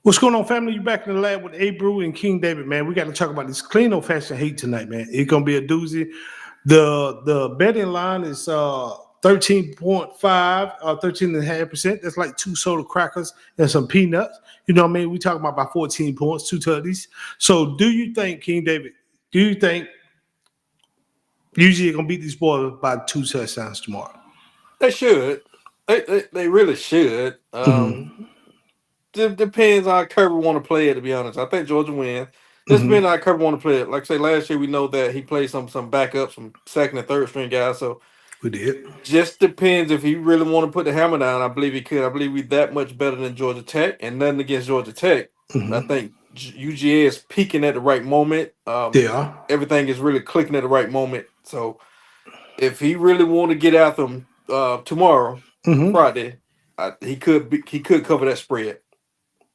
What's going on, family? You back in the lab with A Brew and King David, man. We got to talk about this clean old fashioned hate tonight, man. It's gonna be a doozy. The betting line is 13.5, 13.5%. That's like 2 soda crackers and some peanuts. You know what I mean? We talking about 14 points, 2 tutties. So do you think, King David, do you think UGA gonna beat these boys by 2 touchdowns tomorrow? They should. They really should. Depends on how Kirby want to play it. To be honest, I think Georgia wins. Just depends on how Kirby want to play it. Like I say, last year we know that he played some backups, some second and third string guys. So We did. just depends if he really want to put the hammer down. I believe he could. I believe we're that much better than Georgia Tech, and nothing against Georgia Tech. I think UGA is peaking at the right moment. They are. Everything is really clicking at the right moment. So if he really want to get after them tomorrow, Friday, he could cover that spread.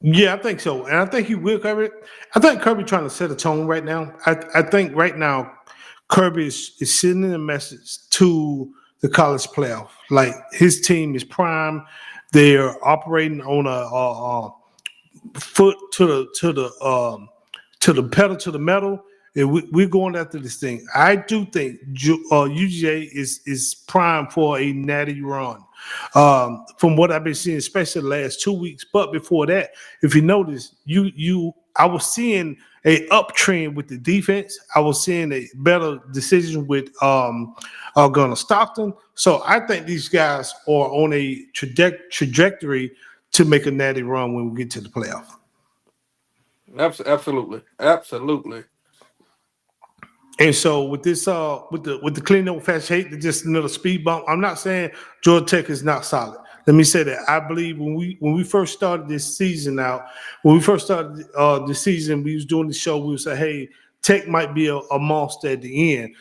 Yeah, I think so, and I think he will cover it. I think Kirby trying to set a tone right now. I think right now Kirby is sending a message to the college playoff. Like his team is prime. They're operating on a foot to the pedal to the metal. And we're going after this thing. I do think UGA is prime for a natty run. From what I've been seeing, especially the last 2 weeks. But before that, if you notice, I was seeing a uptrend with the defense. I was seeing a better decision with Gunnar Stockton. So I think these guys are on a trajectory to make a natty run when we get to the playoff. Absolutely. And so with this, with the clean old fashioned hate, just another speed bump. I'm not saying Georgia Tech is not solid. Let me say that I believe when we first started this season out, when we first started the season, we was doing the show. We would say, "Hey, Tech might be a monster at the end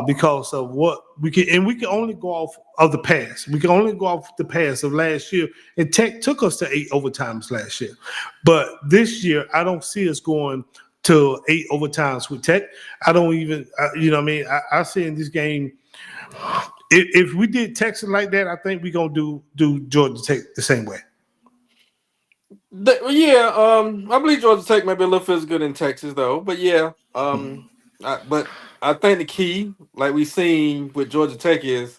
because of what we can." And we can only go off of the past. We can only go off the past of last year. And Tech took us to 8 overtimes last year, but this year I don't see us going to 8 overtimes with Tech. I don't even, you know what I mean? I see in this game, if we did Texas like that, I think we're going to do Georgia Tech the same way. I believe Georgia Tech might be a little physical in Texas, though. But yeah, but I think the key, like we seen with Georgia Tech, is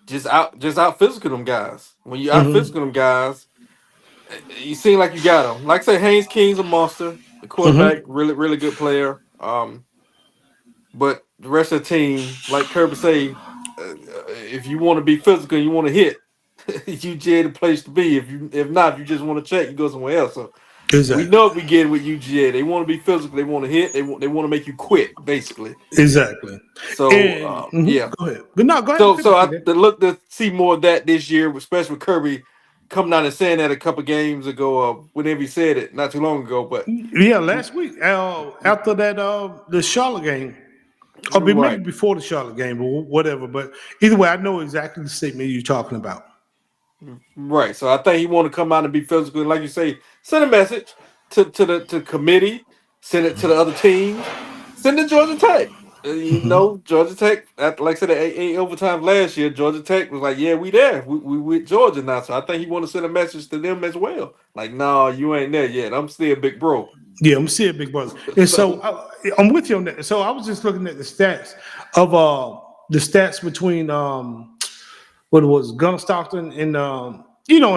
just out physical them guys. When you out physical them guys, you seem like you got them. Like I say, Haynes King's a monster. The quarterback, really good player. But the rest of the team, like Kirby say, if you want to be physical, you want to hit, UGA the place to be. If not, if you just want to check, you go somewhere else. So we know what we get with UGA. They want to be physical. They want to hit. They want to make you quit, basically. Exactly. So yeah. Go ahead. But no, go ahead. So I look to see more of that this year, especially with Kirby coming out and saying that a couple games ago, whenever he said it, not too long ago. But yeah, last week after that the Charlotte game, or maybe before the Charlotte game, or whatever. But either way, I know exactly the statement you're talking about. Right. So I think he want to come out and be physical, and like you say, send a message to the committee, send it to the other teams, send it to Georgia Tech. You know, Georgia Tech, like I said, 8 overtime last year, Georgia Tech was like, yeah, we there. We with Georgia now. So I think he want to send a message to them as well. Like, no, you ain't there yet. I'm still big bro. Yeah, I'm still big brother. And so I'm with you on that. So I was just looking at the stats of between what it was, Gunnar Stockton and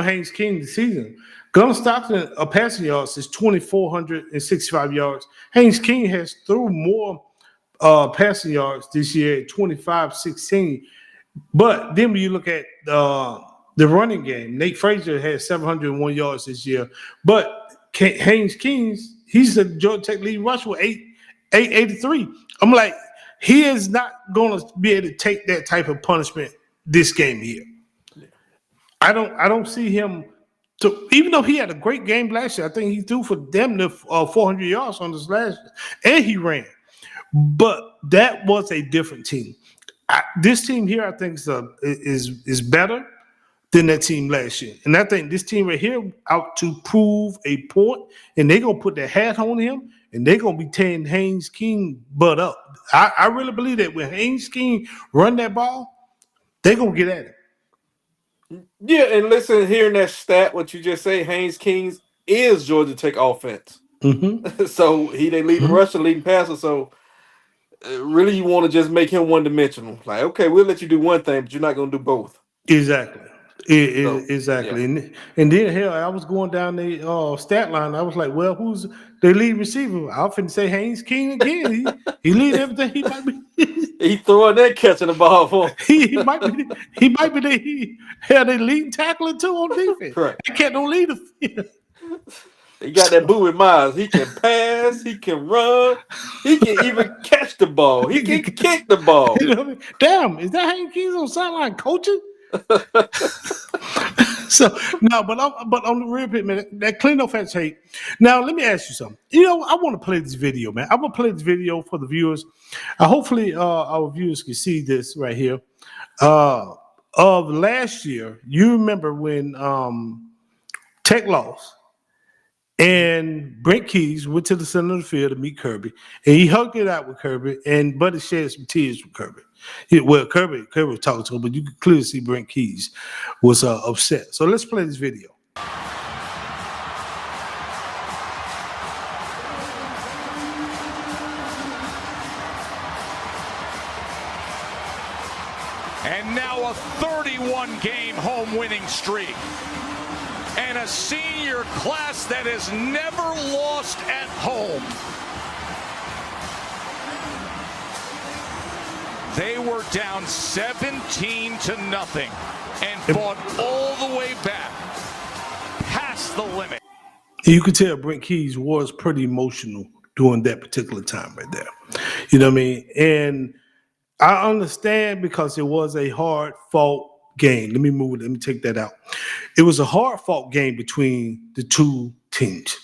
Haynes King this season. Gunnar Stockton passing yards is 2,465 yards. Haynes King has threw more passing yards this year at 2,516. But then when you look at the running game, Nate Frazier had 701 yards this year. But Haynes King, he's the Georgia Tech lead rusher with 883. I'm like, he is not going to be able to take that type of punishment this game here. I don't see him. Even though he had a great game last year, I think he threw for damn near 400 yards on this last year, and he ran. But that was a different team. This team here, I think, is better than that team last year. And I think this team right here out to prove a point, and they're going to put their hat on him, and they're going to be tearing Haynes King butt up. I really believe that when Haynes King run that ball, they're going to get at it. Yeah, and listen, hearing that stat, what you just say, Haynes King is Georgia Tech offense. Mm-hmm. So he they leading rusher, leading passer. So really, you want to just make him one dimensional. Like, okay, we'll let you do one thing, but you're not going to do both. Exactly. So Exactly. yeah, And then hell, I was going down the stat line. I was like, well, who's the lead receiver? I finna say Haynes King again. He lead everything. He might be he throwing that catching the ball for. he might be the leading tackler too on defense. Correct. That cat don't lead the field. He got that Bowie Miles. He can pass. He can run. He can even catch the ball. He can kick the ball. You know what I mean? Damn, is that Haynes King on sideline coaching? So no, but on the real bit, man, that clean offense hate. Now let me ask you something. You know, I want to play this video, man. I'm gonna play this video for the viewers. Hopefully, our viewers can see this right here. Of last year, you remember when Tech lost, and Brent Keys went to the center of the field to meet Kirby, and he hugged it out with Kirby, and Buddy shed some tears with Kirby. Kirby was talking to him, but you could clearly see Brent Keys was upset. So let's play this video. And now a 31-game home winning streak. And a senior class that has never lost at home. They were down 17-0 and fought all the way back, past the limit. You could tell Brent Keys was pretty emotional during that particular time right there. You know what I mean? And I understand because it was a hard-fought game. Let me take that out. It was a hard-fought game between the two teams.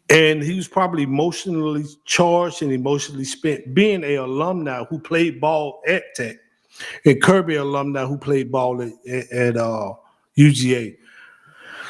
And he was probably emotionally charged and emotionally spent being an alumni who played ball at Tech and Kirby alumni who played ball at UGA.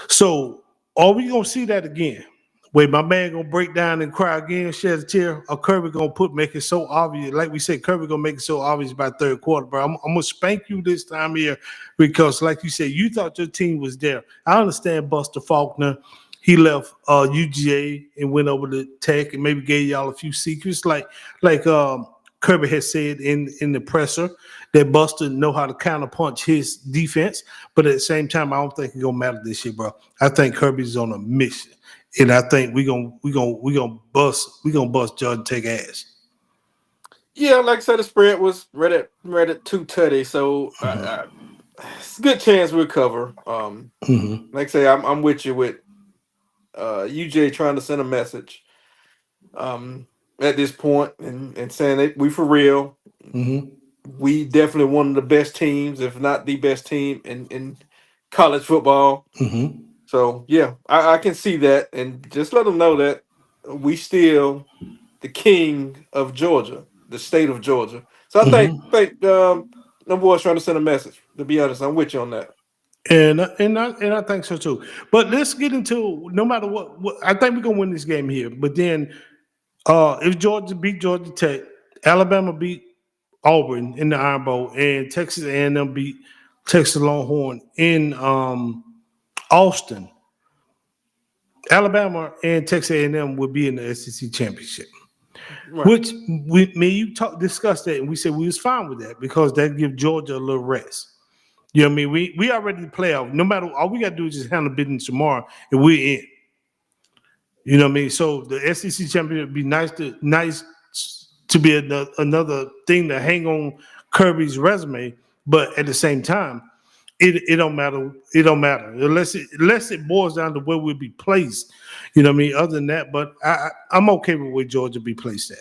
So are we going to see that again? Wait, my man going to break down and cry again, shed a tear, or Kirby going to make it so obvious? Like we said, Kirby going to make it so obvious by third quarter, bro. I'm going to spank you this time here because, like you said, you thought your team was there. I understand Buster Faulkner. He left UGA and went over to Tech and maybe gave y'all a few secrets, like Kirby had said in the presser that Buster know how to counterpunch his defense. But at the same time, I don't think it's gonna matter this year, bro. I think Kirby's on a mission, and I think we gonna bust Georgia Tech ass. Yeah, like I said, the spread was right at 2-30, so it's a good chance we'll cover. Like I say, I'm with you with UJ trying to send a message at this point and saying that we for real. We definitely one of the best teams, if not the best team in college football. So yeah, I can see that, and just let them know that we still the king of Georgia, the state of Georgia. So I think them boys trying to send a message. To be honest, I'm with you on that. And I think so too. But let's get into no matter what I think we're gonna win this game here. But then if Georgia beat Georgia Tech, Alabama beat Auburn in the Iron Bowl, and Texas A&M beat Texas Longhorn in Austin, Alabama and Texas A&M would be in the SEC championship. Right. Which you discussed that, and we said we was fine with that because that gives Georgia a little rest. You know what I mean? We already in the playoff. No matter, all we got to do is just handle business tomorrow, and we're in. You know what I mean? So the SEC championship would be nice to be another thing to hang on Kirby's resume, but at the same time, it don't matter. It don't matter unless it boils down to where we'll be placed. You know what I mean? Other than that, but I'm okay with where Georgia be placed at.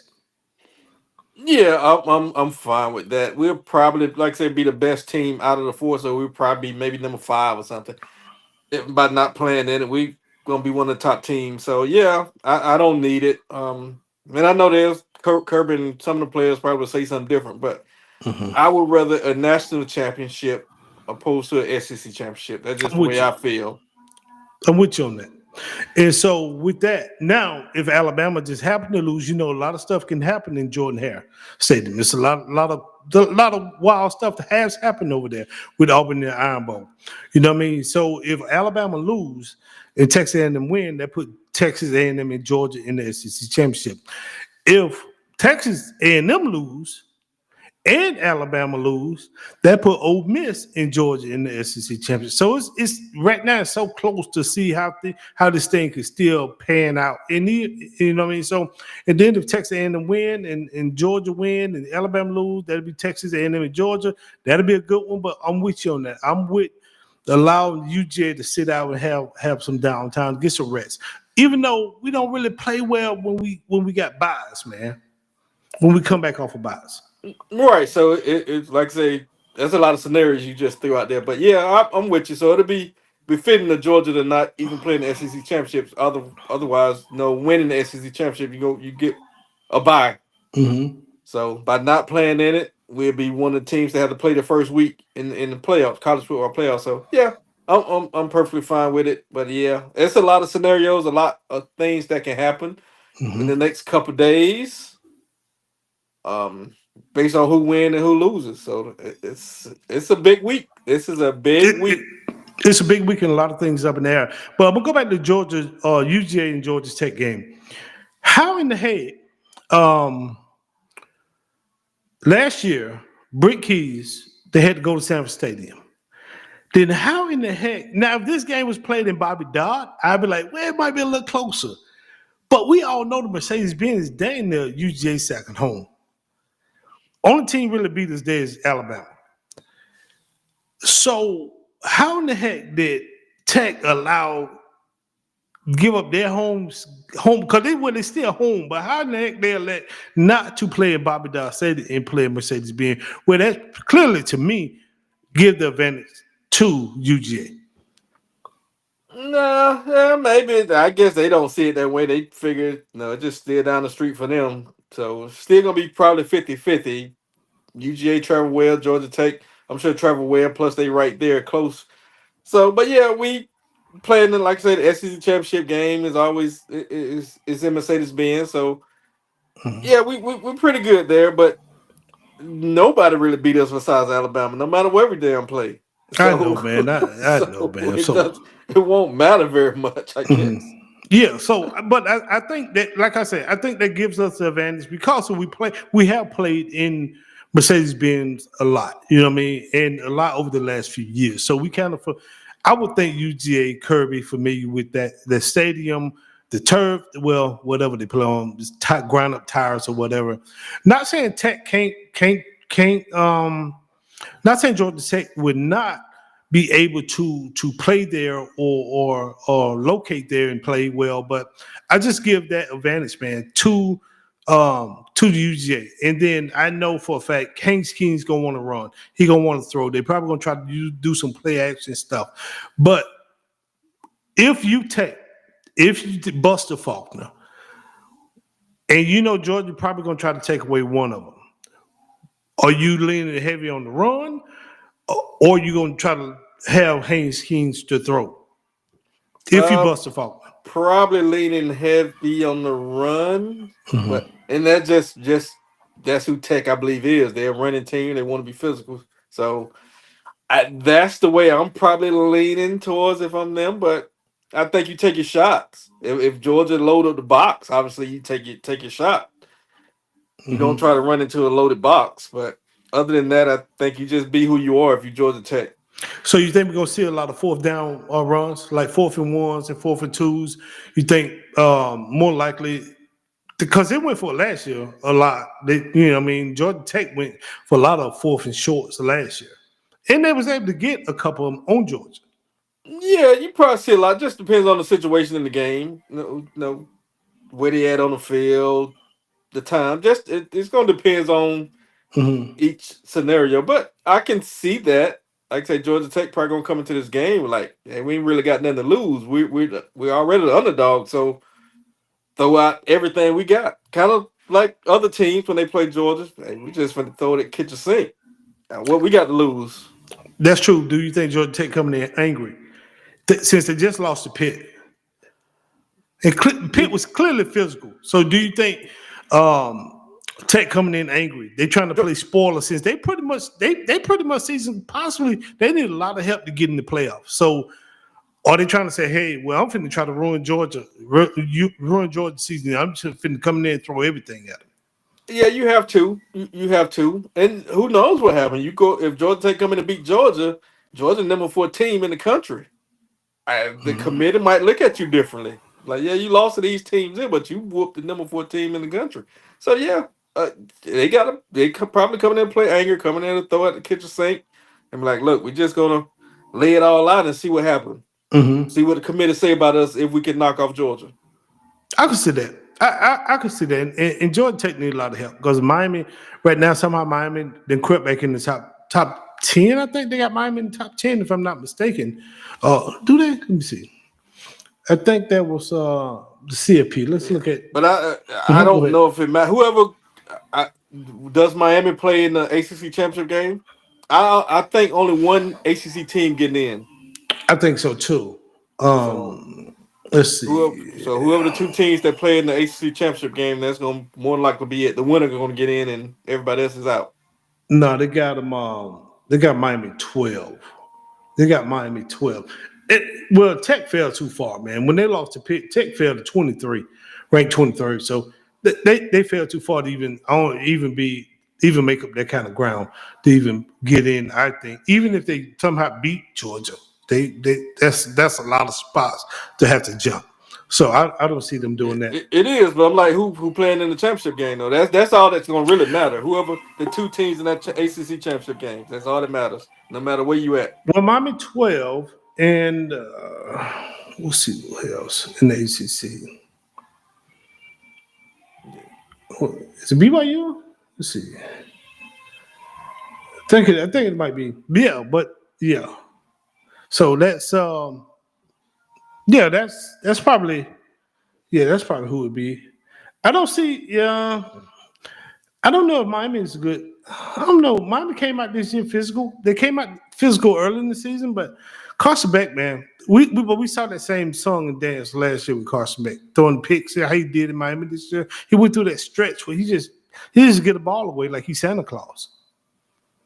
Yeah, I'm fine with that. We'll probably, like I said, be the best team out of the four, so we'll probably be maybe number 5 or something. By not playing in it, we gonna be one of the top teams. So yeah, I don't need it. And I know there's Kirby and some of the players probably will say something different, but I would rather a national championship opposed to an SEC championship. That's just the way I feel. I'm with you on that. And so with that, now if Alabama just happened to lose, a lot of stuff can happen in Jordan Hare Stadium. It's a lot of wild stuff that has happened over there with Auburn and Iron Bowl. You know what I mean? So if Alabama lose and Texas A&M win, that put Texas A&M and Georgia in the SEC championship. If Texas A&M lose and Alabama lose, that put Ole Miss and Georgia in the SEC championship. So it's right now it's so close to see how this thing could still pan out. And you know what I mean? So and then if Texas A&M win and Georgia win and Alabama lose, that'll be Texas A&M and Georgia. That'll be a good one. But I'm with you on that. I'm with allowing UGA to sit out and have some downtime, get some rest. Even though we don't really play well when we got buys, man. When we come back off of buys. Right. So it's like I say, there's a lot of scenarios you just threw out there. But yeah, I'm with you. So it'll be befitting of Georgia to not even play in the SEC championships. Otherwise, winning the SEC championship, you get a bye. Mm-hmm. So by not playing in it, we'll be one of the teams that have to play the first week in the playoffs, college football playoffs. So yeah, I'm perfectly fine with it. But yeah, it's a lot of scenarios, a lot of things that can happen in the next couple of days. Based on who wins and who loses. So it's a big week. This is a big week. It's a big week and a lot of things up in the air. But I'm going to go back to Georgia, UGA and Georgia Tech game. How in the heck, last year, Brick Keys, they had to go to Sanford Stadium. Then how in the heck, now if this game was played in Bobby Dodd, I'd be like, well, it might be a little closer. But we all know the Mercedes-Benz is dang near UGA second home. Only team really beat us there is Alabama. So how in the heck did Tech give up their home because they still home, but how in the heck they let not to play at Bobby Dodd Stadium and play at Mercedes-Benz? Well, that clearly to me give the advantage to UGA. No, maybe. I guess they don't see it that way. They figure, it's just still down the street for them. So still going to be probably 50-50. UGA travel well, Georgia Tech, I'm sure travel well, plus they right there close. So, but yeah, we playing in, like I said, the SEC championship game is always is in Mercedes-Benz. So, yeah, we're pretty good there, but nobody really beat us besides Alabama, no matter where we damn play. So, I know, man. I know, man. It won't matter very much, I guess. Yeah, so but I think that, like I said, I think that gives us the advantage because we have played in Mercedes-Benz a lot, you know what I mean, and a lot over the last few years. So we kind of, I would think UGA Kirby familiar with the stadium, the turf, well, whatever they play on, ground up tires or whatever. Not saying Tech can't. Not saying Georgia Tech would not be able to play there or locate there and play well, but I just give that advantage, man, to the UGA. And then I know for a fact King's gonna want to run. He gonna want to throw. They're probably gonna try to do some play action stuff. But if you Buster Faulkner, and Georgia probably gonna try to take away one of them, are you leaning heavy on the run, or you gonna try to have Haynes Kings to throw? If you Buster Faulkner. Probably leaning heavy on the run, and that just that's who Tech, I believe, is. They're a running team. They want to be physical. So that's the way I'm probably leaning towards if I'm them. But I think you take your shots. If Georgia load up the box, obviously you take your shot. You don't try to run into a loaded box. But other than that, I think you just be who you are if you're Georgia Tech. So you think we're gonna see a lot of fourth down runs, like 4th and 1s and 4th and 2s? You think more likely because they went for it last year a lot. Georgia Tech went for a lot of 4th and shorts last year, and they was able to get a couple of them on Georgia. Yeah, you probably see a lot. Just depends on the situation in the game. Where they at on the field, the time. Just it's gonna depend on each scenario. But I can see that. Like I say, Georgia Tech probably gonna come into this game like, hey, we ain't really got nothing to lose. We're already the underdog, so throw out everything we got. Kind of like other teams when they play Georgia. Hey, we just want to throw it at kitchen sink. What we got to lose? That's true. Do you think Georgia Tech coming in angry since they just lost to Pitt? And Pitt was clearly physical. So do you think Tech coming in angry? They trying to play spoiler since they pretty much season possibly they need a lot of help to get in the playoffs. So are they trying to say, hey, well, I'm finna try to ruin Georgia season. I'm just finna come in there and throw everything at them. Yeah, you have to. You have to. And who knows what happened? You go if Georgia Tech come in to beat Georgia, Georgia number 4 team in the country. The committee might look at you differently. Like, yeah, you lost to these teams in, but you whooped the number 4 team in the country. So yeah, they probably come in there and play anger, coming in and throw at the kitchen sink, and be like, look, we're just gonna lay it all out and see what happens. See what the committee say about us if we can knock off Georgia. I can see that. I can see that. And Georgia Tech need a lot of help because Miami right now somehow Miami then crept back in the top 10. I think they got Miami in the top 10 if I'm not mistaken. Do they? Let me see. I think that was the CFP. Let's look at. But I don't know if it matters. Whoever does Miami play in the ACC championship game? I think only one ACC team getting in. I think so too. Let's see. Whoever the 2 teams that play in the ACC championship game, that's going to more likely be it. The winner going to get in, and everybody else is out. No, they got them. They got Miami 12. They got Miami 12. Well, Tech fell too far, man. When they lost to Pitt, Tech fell to 23, ranked 23rd. So they fell too far to even make up that kind of ground to even get in. I think even if they somehow beat Georgia, that's a lot of spots to have to jump. So I don't see them doing that. It is, but I'm like, who playing in the championship game though? That's all that's going to really matter. Whoever the 2 teams in that ACC championship game, that's all that matters. No matter where you at. Well, Miami 12, and we'll see what else in the ACC. Is it BYU? Let's see. I think it might be. Yeah, but yeah. So that's that's probably who it would be. I don't see. I don't know if Miami is good. I don't know. Miami came out this year physical. They came out physical early in the season, but Carson Beck, man, we saw that same song and dance last year with Carson Beck throwing picks. How he did in Miami this year. He went through that stretch where he just get the ball away like he's Santa Claus.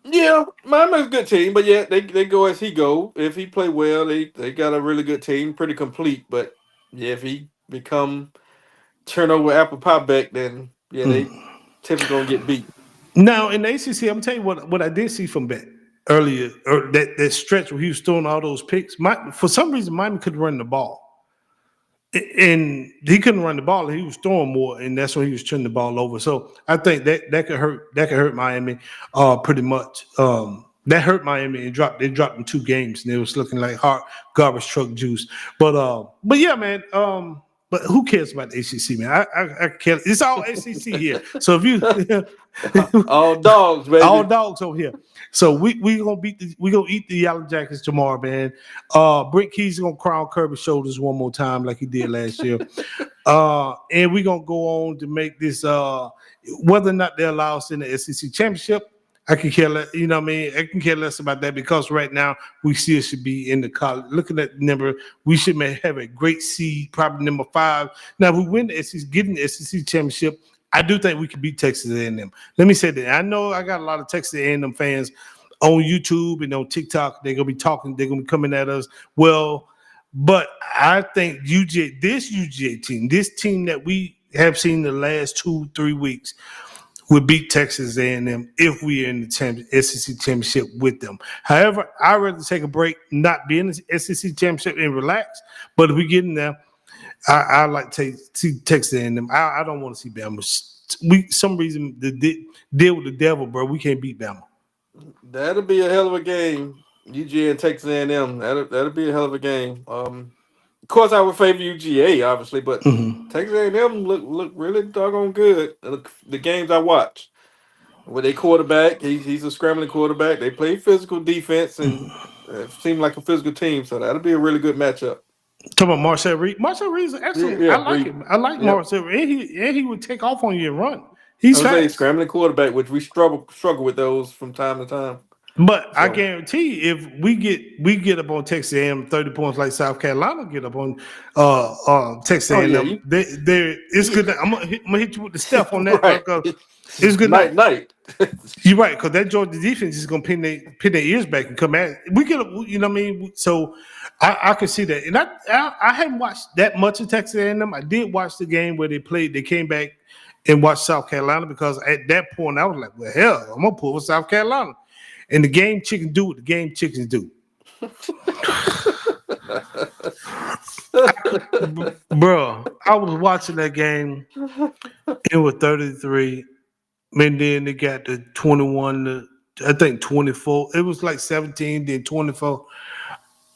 Yeah, Miami's a good team, but yeah, they go as he go. If he play well, they got a really good team, pretty complete. But yeah, if he become turnover apple pie back, then yeah, they typically gonna get beat. Now in the ACC, I'm gonna tell you what I did see from Beck earlier, or that stretch where he was throwing all those picks. For some reason, Miami couldn't run the ball. And he couldn't run the ball, and he was throwing more, and that's when he was turning the ball over. So I think that could hurt Miami pretty much. That hurt Miami and they dropped in 2 games, and it was looking like hard garbage truck juice. But yeah, man. But who cares about the ACC, man? I care. It's all ACC here. So if you all dogs, baby, all dogs over here. So we gonna eat the Yellow Jackets tomorrow, man. Brent Key's gonna cry on Kirby's shoulders one more time like he did last year. And we're gonna go on to make this whether or not they allow us in the SEC championship. I can care less, you know what I mean? I can care less about that because right now we still should be in the college. Looking at the number, we should have a great seed, probably number 5. Now, if we win the SEC, getting the SEC championship, I do think we can beat Texas A&M. Let me say that. I know I got a lot of Texas A&M fans on YouTube and on TikTok. They're gonna be talking. They're gonna be coming at us. Well, but I think this UGA team, this team that we have seen the last 2-3 weeks, would beat Texas A&M if we are in the SEC championship with them. However, I'd rather take a break, not be in the SEC championship and relax. But if we get in there, I like to see Texas A&M. I don't want to see Bama. Some reason deal with the devil, bro. We can't beat Bama. That'll be a hell of a game. UGA and Texas A&M. That'll be a hell of a game. Of course, I would favor UGA, obviously, but Texas A&M look really doggone good. The games I watch, with their quarterback, he's a scrambling quarterback. They play physical defense and it seemed like a physical team, so that'll be a really good matchup. Talking about Marcel Reed. Marcel Reed's excellent. Yeah, I like him. I like Marcel Reed. And he would take off on you and run. He's fast. Scrambling quarterback, which we struggle with those from time to time. But I So, guarantee if we get up on Texas A&M 30 points like South Carolina get up on Texas oh yeah, A&M, it's good. I'm gonna hit you with the stuff on that, bro. right. 'Cause it's good night. Night. You're right, because that Georgia defense is gonna pin their ears back and come at. We get, you know what I mean. So I can see that, and I haven't watched that much of Texas A&M. I did watch the game where they played. They came back and watched South Carolina because at that point I was like, well, hell, I'm gonna pull with South Carolina. And the game chickens do what the game chickens do. Bro, I was watching that game. It was 33. And then they got the 21 to, I think, 24. It was like 17, then 24.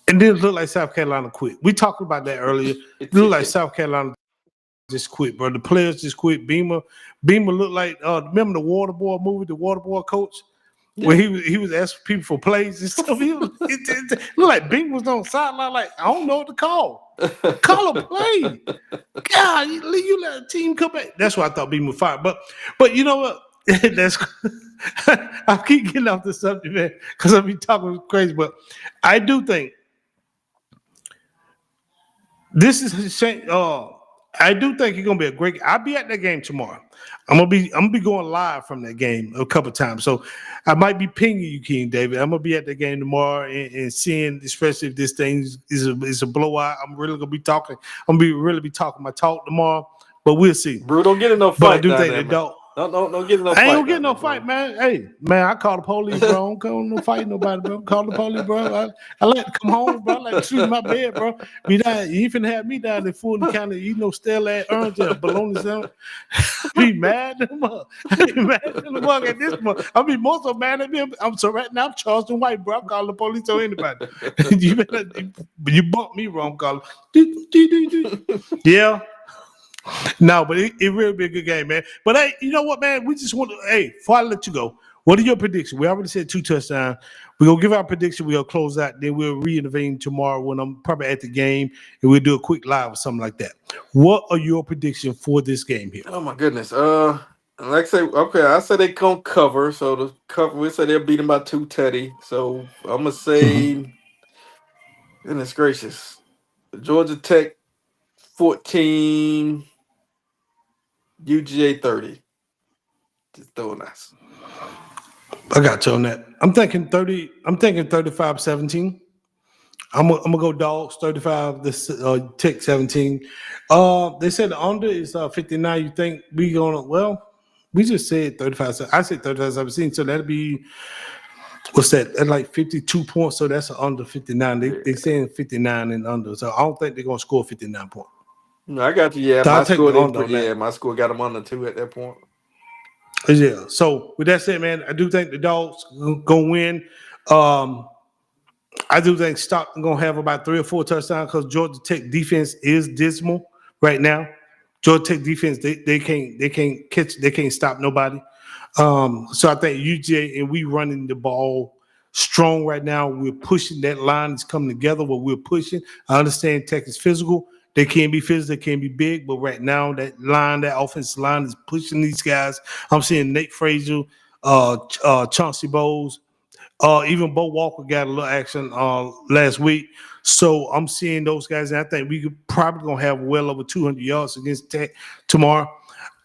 And then it looked like South Carolina quit. We talked about that earlier. It looked like South Carolina just quit, bro. The players just quit. Beamer looked like, remember the Waterboy movie, the Waterboy coach? Yeah. Where he was asking people for plays and stuff. It looked like Bing was on the sideline, like, I don't know what to call. Call a play. God, you let a team come back. That's why I thought Bing was fired. But you know what? That's I keep getting off the subject, man, because I'll be talking crazy. But I do think this is a shame. I do think it's gonna be a great. I'll be at that game tomorrow. I'm gonna be going live from that game a couple times. So I might be pinging you, King David. I'm gonna be at the game tomorrow and seeing, especially if this thing is a blowout. I'm really gonna be talking. I'm gonna really be talking my talk tomorrow. But we'll see. Bro, don't get in no fight. But I do down think there, they don't. Don't get in no fight. I ain't gonna get no fight, man. Hey, man, I call the police, bro. I don't call no fight nobody, bro. Call the police, bro. I like to come home, bro. I like to sleep in my bed, bro. You ain't finna have me down in Fulton County, stale ass orange and bologna sandwich. Be mad at them. Be mad at them at this month. I mean, more so mad at me. I'm so right now I'm Charleston White, bro. I'm calling the police on anybody. You bumped me wrong, calling. Yeah. No, but it really be a good game, man. But hey, you know what, man? We just want to, before I let you go, what are your predictions? We already said 2 touchdowns. We're going to give our prediction. We're going to close out. Then we'll reintervene tomorrow when I'm probably at the game, and we'll do a quick live or something like that. What are your predictions for this game here? Oh, my goodness. Like I say, okay, I said they going to cover. So the cover, we said they'll beat them by 2 Teddy. So I'm going to say, goodness gracious, Georgia Tech 14, UGA 30. Just throwing nice. I got you on that. I'm thinking 35-17. I'm gonna go Dogs 35. This Tech 17. They said the under is 59. You think we gonna? Well, we just said 35. I said 35-17. So that'll be what's that? That's like 52 points. So that's under 59. They saying 59 and under. So I don't think they're gonna score 59 points. No, I got you. Yeah, my score got them under 2 at that point. Yeah. So with that said, man, I do think the Dogs gonna win. I do think Stockton gonna have about 3 or 4 touchdowns because Georgia Tech defense is dismal right now. Georgia Tech defense, they can't stop nobody. So I think UGA and we running the ball strong right now. We're pushing that line is coming together. What we're pushing. I understand Tech is physical. They can't be physical, they can't be big, but right now that offensive line is pushing these guys. I'm seeing Nate Frazier, Chauncey Bowles, even Bo Walker got a little action last week. So I'm seeing those guys, and I think we could probably gonna have well over 200 yards against Tech tomorrow.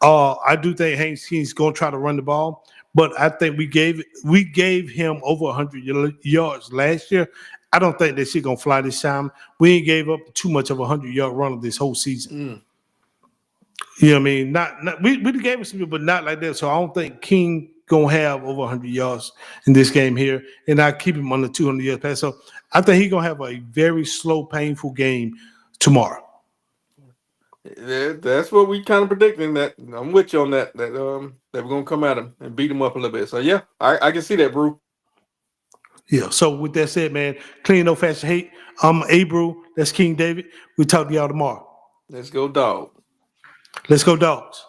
I do think Haynes King's gonna try to run the ball, but I think we gave him over 100 yards last year. I don't think that shit gonna fly this time. We ain't gave up too much of a 100-yard runner this whole season. You know what I mean? Not we gave us some, but not like that. So I don't think King gonna have over 100 yards in this game here, and I keep him on the 200 yards pass. So I think he's gonna have a very slow, painful game tomorrow. Yeah, that's what we kind of predicting. That I'm with you on that. That we're gonna come at him and beat him up a little bit. So yeah, I can see that, bro. Yeah. So with that said, man, clean, no fashion, hate. I'm Abrew. That's King David. We'll talk to y'all tomorrow. Let's go, dog. Let's go, Dogs.